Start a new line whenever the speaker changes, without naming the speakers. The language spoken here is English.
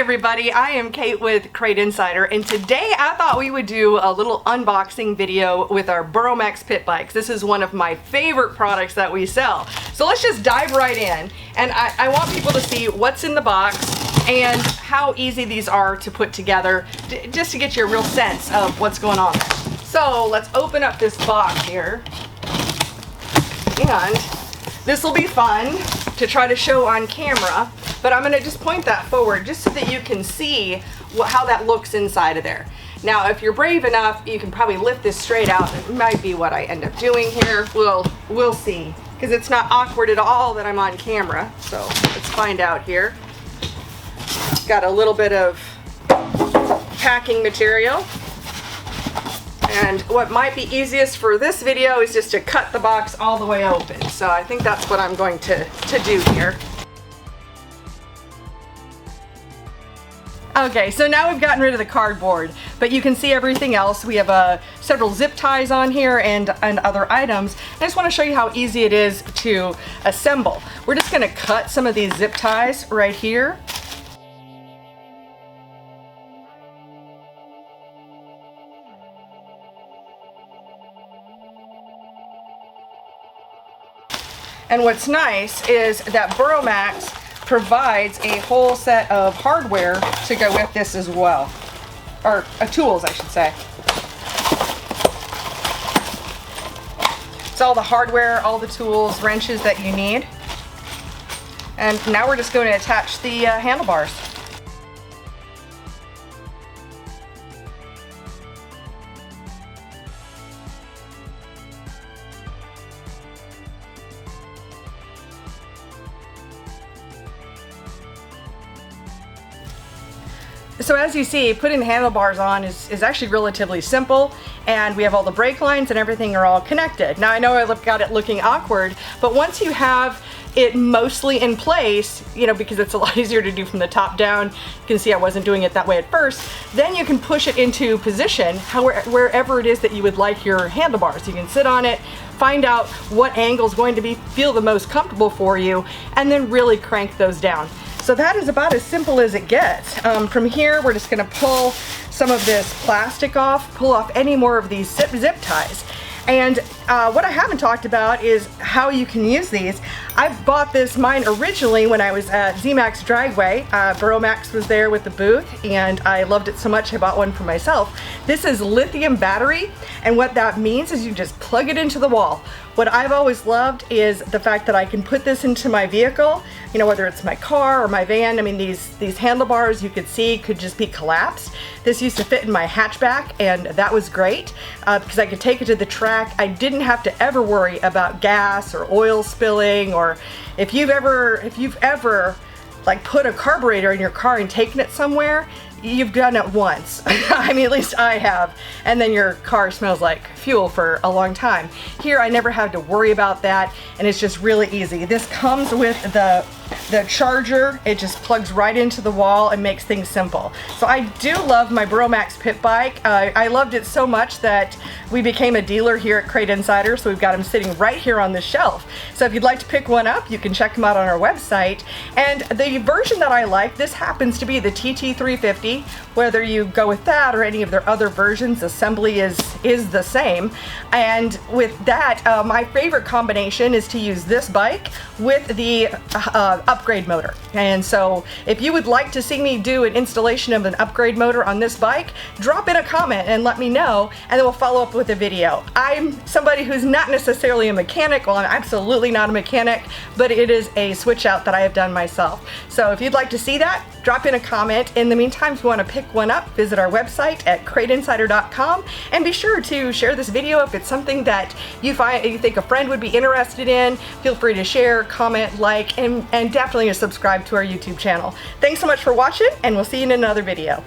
everybody, I am Kate with Crate Insider, and today I thought we would do a little unboxing video with our Burromax pit bikes. This is one of my favorite products that we sell. So let's just dive right in, and I want people to see what's in the box and how easy these are to put together, just to get you a real sense of what's going on there. So let's open up this box here, and this will be fun to try to show on camera. But I'm gonna just point that forward just so that you can see how that looks inside of there. Now, if you're brave enough, you can probably lift this straight out. It might be what I end up doing here. We'll see, because it's not awkward at all that I'm on camera. So let's find out here. Got a little bit of packing material. And what might be easiest for this video is just to cut the box all the way open. So I think that's what I'm going to do here. Okay, so now we've gotten rid of the cardboard, but you can see everything else. We have several zip ties on here and other items. I just want to show you how easy it is to assemble. We're just going to cut some of these zip ties right here. And what's nice is that Burromax provides a whole set of hardware to go with this as well, or tools, I should say. It's all the hardware, all the tools, wrenches that you need. And now we're just going to attach the handlebars. So as you see, putting the handlebars on is actually relatively simple, and we have all the brake lines and everything are all connected. Now I know I've got it looking awkward, but once you have it mostly in place, because it's a lot easier to do from the top down, you can see I wasn't doing it that way at first, then you can push it into position wherever it is that you would like your handlebars. You can sit on it, find out what angle is going to feel the most comfortable for you, and then really crank those down. So that is about as simple as it gets. From here, we're just gonna pull some of this plastic off, pull off any more of these zip ties. And what I haven't talked about is how you can use these. I bought mine originally when I was at ZMAX Dragway. Burromax was there with the booth, and I loved it so much I bought one for myself. This is lithium battery, and what that means is you just plug it into the wall. What I've always loved is the fact that I can put this into my vehicle, whether it's my car or my van. I mean, these handlebars, you could see, could just be collapsed. This used to fit in my hatchback, and that was great because I could take it to the track. I didn't have to ever worry about gas or oil spilling, or if you've ever like put a carburetor in your car and taken it somewhere, you've done it once. I mean, at least I have. And then your car smells like fuel for a long time. Here, I never had to worry about that, and it's just really easy. This comes with the charger. It just plugs right into the wall and makes things simple. So I do love my Burromax pit bike. I loved it so much that we became a dealer here at Crate Insider, so we've got them sitting right here on the shelf. So if you'd like to pick one up, you can check them out on our website. And the version that I like, this happens to be the TT350. Whether you go with that or any of their other versions, assembly is the same. And with that, my favorite combination is to use this bike with the upgrade motor. And so if you would like to see me do an installation of an upgrade motor on this bike, drop in a comment and let me know, and then we'll follow up with a video. I'm somebody who's not necessarily a mechanic. Well, I'm absolutely not a mechanic, but it is a switch out that I have done myself. So if you'd like to see that, drop in a comment. In the meantime, if you want to pick one up, visit our website at crateinsider.com, and be sure to share this video if it's something that you think a friend would be interested in. Feel free to share, comment, like, and definitely subscribe to our YouTube channel. Thanks so much for watching, and we'll see you in another video.